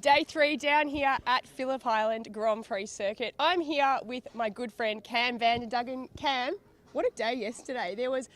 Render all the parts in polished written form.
Day 3 down here at Phillip Island Grand Prix Circuit. I'm here with my good friend Cam Vanderduggen. Cam, what a day yesterday. There was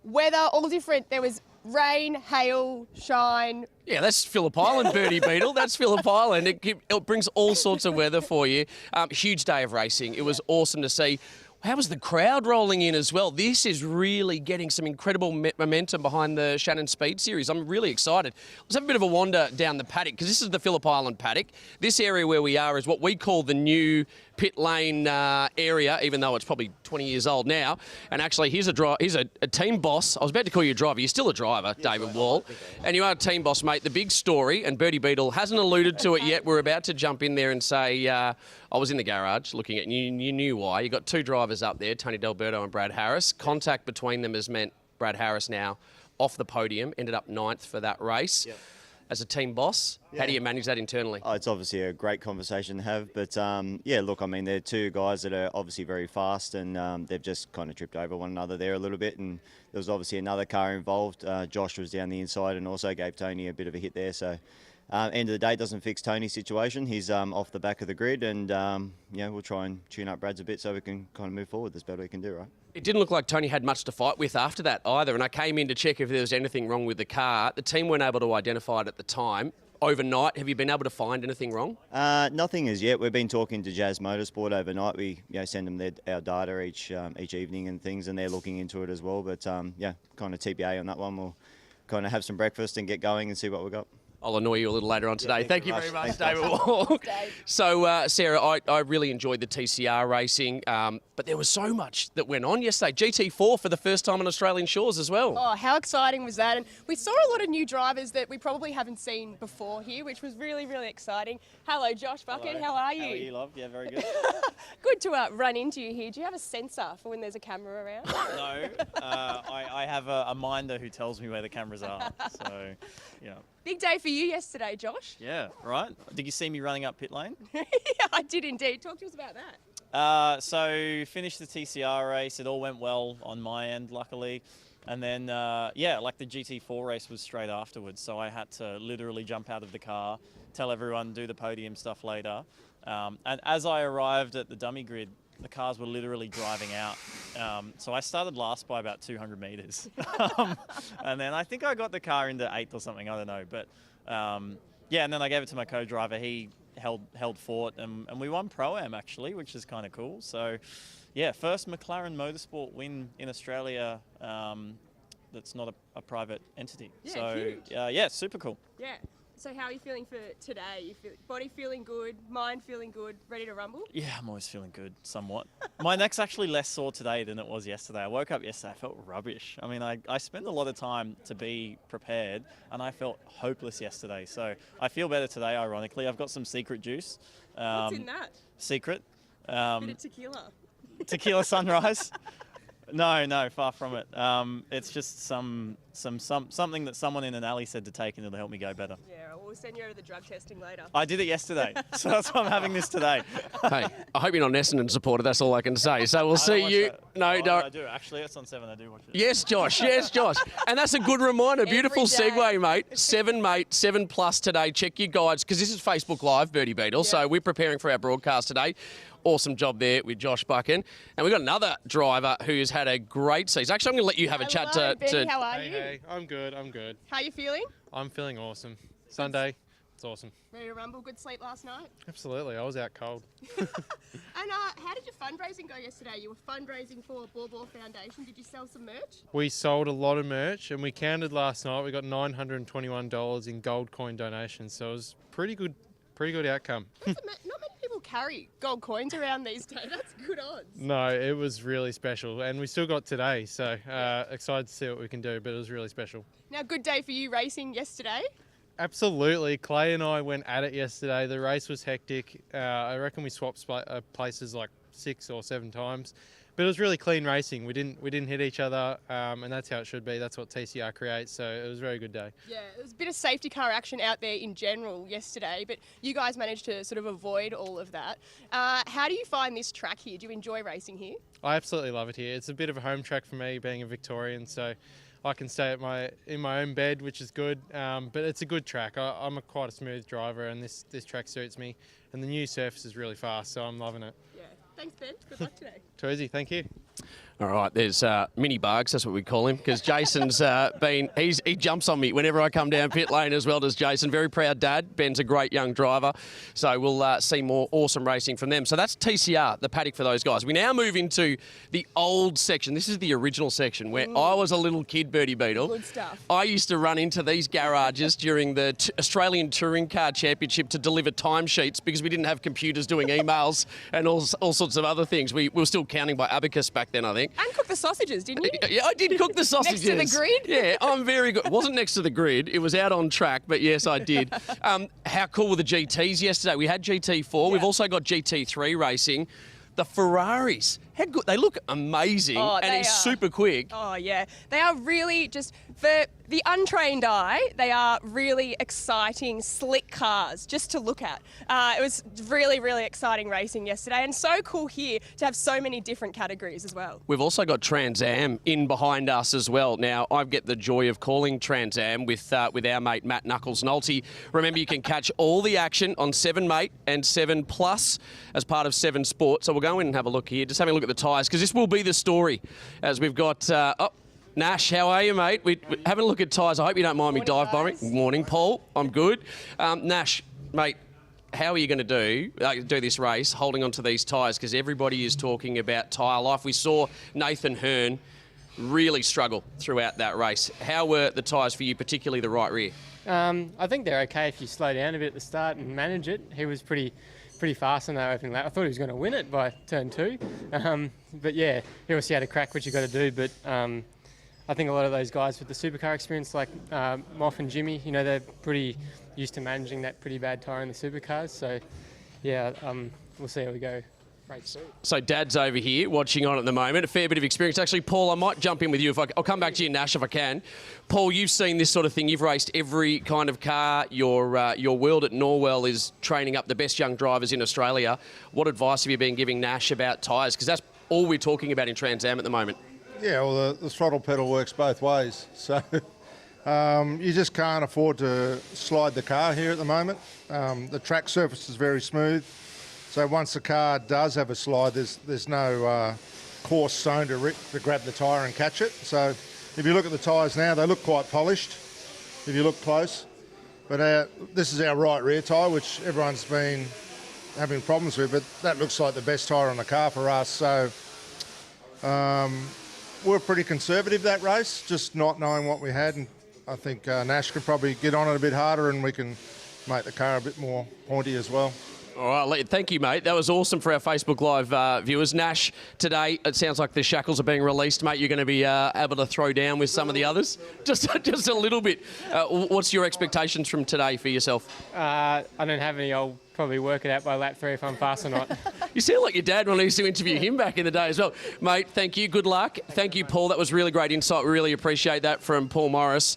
weather, all different. There was rain, hail, shine. Yeah, that's Phillip Island, Birdie Beetle. That's Phillip Island. It brings all sorts of weather for you. Huge day of racing. It was awesome to see. How was the crowd rolling in as well? This is really getting some incredible momentum behind the Shannon Speed Series. I'm really excited. Let's have a bit of a wander down the paddock, because this is the Phillip Island paddock. This area where we are is what we call the new pit lane area, even though it's probably 20 years old now. And actually, he's a team boss. I was about to call you a driver. You're still a driver, David Wall. And you are a team boss, mate. The big story, and Birdie Beetle hasn't alluded to it yet. We're about to jump in there and say, I was in the garage looking at you. You knew why. You got two drivers up there, Tony D'Alberto and Brad Harris. Contact between them has meant Brad Harris now off the podium, ended up 9th for that race. Yep. As a team boss, how do you manage that internally? Oh, it's obviously a great conversation to have, but yeah, look, I mean, they're two guys that are obviously very fast, and they've just kind of tripped over one another there a little bit, and there was obviously another car involved. Josh was down the inside and also gave Tony a bit of a hit there, so end of the day, doesn't fix Tony's situation. He's off the back of the grid, and yeah, we'll try and tune up Brad's a bit so we can kind of move forward. That's better we can do, right? It didn't look like Tony had much to fight with after that either, and I came in to check if there was anything wrong with the car. The team weren't able to identify it at the time. Overnight, have you been able to find anything wrong? Nothing as yet. We've been talking to Jazz Motorsport overnight. We send them our data each evening and things, and they're looking into it as well. But yeah, kind of TBA on that one. We'll kind of have some breakfast and get going and see what we've got. I'll annoy you a little later on today. Yeah, Thank you very much, David Wall. So, Sarah, I really enjoyed the TCR racing, but there was so much that went on yesterday. GT4 for the first time on Australian shores as well. Oh, how exciting was that? And we saw a lot of new drivers that we probably haven't seen before here, which was really, really exciting. Hello, Josh Bucket. Hello. How are you? How are you, love? Yeah, very good. Good to run into you here. Do you have a sensor for when there's a camera around? No, I have a minder who tells me where the cameras are. So, yeah. Big day for you yesterday, Josh. Yeah, right. Did you see me running up pit lane? Yeah, I did indeed. Talk to us about that. So finished the TCR race. It all went well on my end, luckily. And then, yeah, like the GT4 race was straight afterwards. So I had to literally jump out of the car, tell everyone, do the podium stuff later. And as I arrived at the dummy grid, the cars were literally driving out. So I started last by about 200 metres. And then I think I got the car into 8th or something, I don't know. But yeah, and then I gave it to my co-driver. He held fort, and we won Pro-Am actually, which is kind of cool. So yeah, first McLaren Motorsport win in Australia that's not a private entity. Yeah, so huge. yeah, super cool. Yeah. So how are you feeling for today? Body feeling good, mind feeling good, ready to rumble? Yeah, I'm always feeling good, somewhat. My neck's actually less sore today than it was yesterday. I woke up yesterday, I felt rubbish. I mean, I spent a lot of time to be prepared, and I felt hopeless yesterday. So I feel better today, ironically. I've got some secret juice. What's in that? Secret. Bit of tequila. Tequila Sunrise. No, far from it. It's just something that someone in an alley said to take, and it'll help me go better. Yeah, we'll send you over the drug testing later. I did it yesterday, so that's why I'm having this today. Hey, I hope you're not an Essendon supporter. That's all I can say. So we'll see you. No, don't. I do. Actually, it's on 7. I do watch it. Yes, Josh. Yes, Josh. And that's a good reminder. Beautiful segue, mate. 7+ today. Check your guides, because this is Facebook Live, Birdie Beetle. Yeah. So we're preparing for our broadcast today. Awesome job there with Josh Buchan. And we've got another driver who's had a great season. Actually, I'm going to let you have a chat to... Benny, how are you? Hey, I'm good. How are you feeling? I'm feeling awesome. Sunday, it's awesome. Ready to rumble? Good sleep last night? Absolutely, I was out cold. And how did your fundraising go yesterday? You were fundraising for Ball Foundation. Did you sell some merch? We sold a lot of merch, and we counted last night. We got $921 in gold coin donations, so it was pretty good outcome. Not many people carry gold coins around these days. That's good odds. No, it was really special, and we still got today, so excited to see what we can do, but it was really special. Now, good day for you racing yesterday. Absolutely. Clay and I went at it yesterday. The race was hectic. I reckon we swapped places like 6 or 7 times. But it was really clean racing. We didn't hit each other, and that's how it should be. That's what TCR creates. So it was a very good day. Yeah, there was a bit of safety car action out there in general yesterday, but you guys managed to sort of avoid all of that. How do you find this track here? Do you enjoy racing here? I absolutely love it here. It's a bit of a home track for me, being a Victorian. So I can stay in my own bed, which is good. But it's a good track. I'm quite a smooth driver, and this track suits me. And the new surface is really fast, so I'm loving it. Yeah. Thanks, Ben. Good luck today. Too easy, thank you. All right, there's Mini Bugs, that's what we call him, because Jason's he jumps on me whenever I come down pit lane, as well does Jason. Very proud dad. Ben's a great young driver, so we'll see more awesome racing from them. So that's TCR, the paddock for those guys. We now move into the old section. This is the original section where I was a little kid, Birdie Beetle. Good stuff. I used to run into these garages during the Australian Touring Car Championship to deliver timesheets because we didn't have computers doing emails and all sorts of other things. We were still counting by abacus back then, I think. And cook the sausages, didn't you? Yeah, I did cook the sausages. Next to the grid? Yeah, I'm very good. It wasn't next to the grid. It was out on track, but yes, I did. How cool were the GTs yesterday? We had GT4. Yeah. We've also got GT3 racing. The Ferraris, how good. They look amazing, Oh, and they it's are. super quick. Oh, yeah. They are really just, for the untrained eye, they are really exciting, slick cars just to look at. It was really, really exciting racing yesterday, and so cool here to have so many different categories as well. We've also got Trans Am in behind us as well. Now, I get the joy of calling Trans Am with our mate Matt Knuckles Nolte. Remember, you can catch all the action on 7 Mate and 7 Plus as part of 7 Sport. So we'll go in and have a look here. Just having a look at the tyres, because this will be the story as we've got... Nash, how are you, mate? We're having a look at tyres. I hope you don't mind me dive bombing. Morning, Paul. I'm good. Nash, mate, how are you going to do this race holding on to these tyres? Because everybody is talking about tyre life. We saw Nathan Hearn really struggle throughout that race. How were the tyres for you, particularly the right rear? I think they're okay if you slow down a bit at the start and manage it. He was pretty fast on that opening lap. I thought he was going to win it by turn 2. But yeah, he obviously had a crack, which you got to do. But I think a lot of those guys with the supercar experience, like Moff and Jimmy, they're pretty used to managing that pretty bad tyre in the supercars. So yeah, we'll see how we go. So Dad's over here watching on at the moment, a fair bit of experience. Actually, Paul, I might jump in with you. I'll come back to you, Nash, if I can. Paul, you've seen this sort of thing. You've raced every kind of car. Your world at Norwell is training up the best young drivers in Australia. What advice have you been giving Nash about tyres? Because that's all we're talking about in Trans Am at the moment. Yeah, well, the throttle pedal works both ways. So you just can't afford to slide the car here at the moment. The track surface is very smooth. So once the car does have a slide, there's no coarse zone to grab the tyre and catch it. So if you look at the tyres now, they look quite polished if you look close. But this is our right rear tyre, which everyone's been having problems with, but that looks like the best tyre on the car for us. So we're pretty conservative that race, just not knowing what we had. And I think Nash could probably get on it a bit harder and we can make the car a bit more pointy as well. All right, thank you, mate. That was awesome for our Facebook Live viewers. Nash, today, it sounds like the shackles are being released, mate. You're going to be able to throw down with some of the others? Just a little bit. What's your expectations from today for yourself? I don't have any. I'll probably work it out by lap 3 if I'm fast or not. You sound like your dad when I used to interview him back in the day as well. Mate, thank you. Good luck. Thank you, Paul. That was really great insight. We really appreciate that from Paul Morris.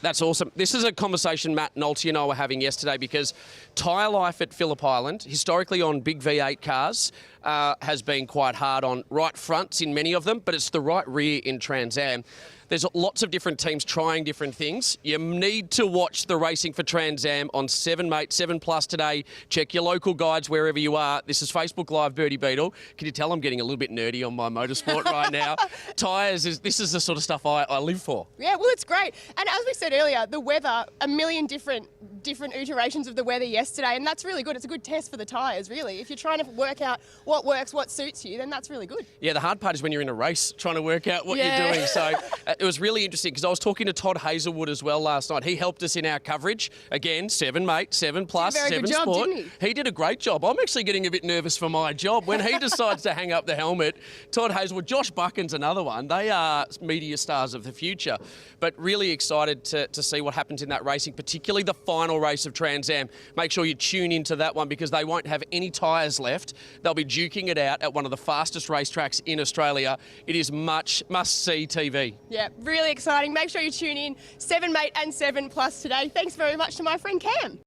That's awesome. This is a conversation Matt Nolte and I were having yesterday because tyre life at Phillip Island, historically on big V8 cars, has been quite hard on right fronts in many of them, but it's the right rear in Trans Am. There's lots of different teams trying different things. You need to watch the racing for Trans Am on 7 Mate, 7 Plus today. Check your local guides wherever you are. This is Facebook Live, Birdie Beetle. Can you tell I'm getting a little bit nerdy on my motorsport right now? Tyres, this is the sort of stuff I live for. Yeah, well, it's great. And as we said earlier, the weather, a million different iterations of the weather yesterday, and that's really good. It's a good test for the tyres, really. If you're trying to work out what works, what suits you, then that's really good. Yeah, the hard part is when you're in a race trying to work out what you're doing. So it was really interesting because I was talking to Todd Hazelwood as well last night. He helped us in our coverage. Again, 7 Mate, 7 Plus, Did a very 7 good job, Sport. didn't he? He did a great job. I'm actually getting a bit nervous for my job. When he decides to hang up the helmet, Todd Hazelwood, Josh Buchan's another one. They are media stars of the future. But really excited to see what happens in that racing, particularly the final race of Trans Am. Make sure you tune into that one because they won't have any tyres left. They'll be duking it out at one of the fastest racetracks in Australia. It is must-see TV. Yeah, really exciting. Make sure you tune in 7 Mate and 7 Plus today. Thanks very much to my friend Cam.